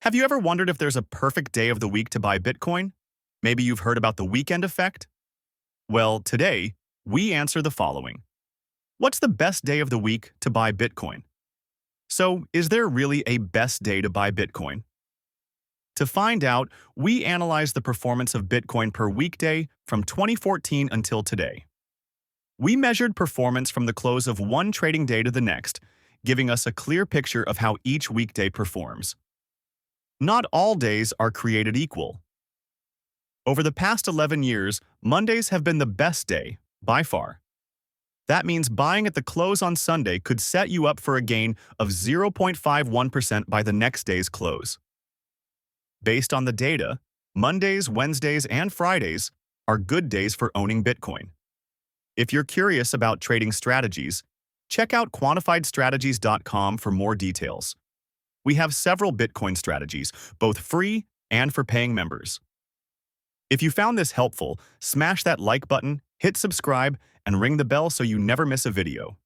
Have you ever wondered if there's a perfect day of the week to buy Bitcoin? Maybe you've heard about the weekend effect? Well, today, we answer the following. What's the best day of the week to buy Bitcoin? So, is there really a best day to buy Bitcoin? To find out, we analyze the performance of Bitcoin per weekday from 2014 until today. We measured performance from the close of one trading day to the next, giving us a clear picture of how each weekday performs. Not all days are created equal. Over the past 11 years, Mondays have been the best day, by far. That means buying at the close on Sunday could set you up for a gain of 0.51% by the next day's close. Based on the data, Mondays, Wednesdays, and Fridays are good days for owning Bitcoin. If you're curious about trading strategies, check out QuantifiedStrategies.com for more details. We have several Bitcoin strategies, both free and for paying members. If you found this helpful, smash that like button, hit subscribe, and ring the bell so you never miss a video.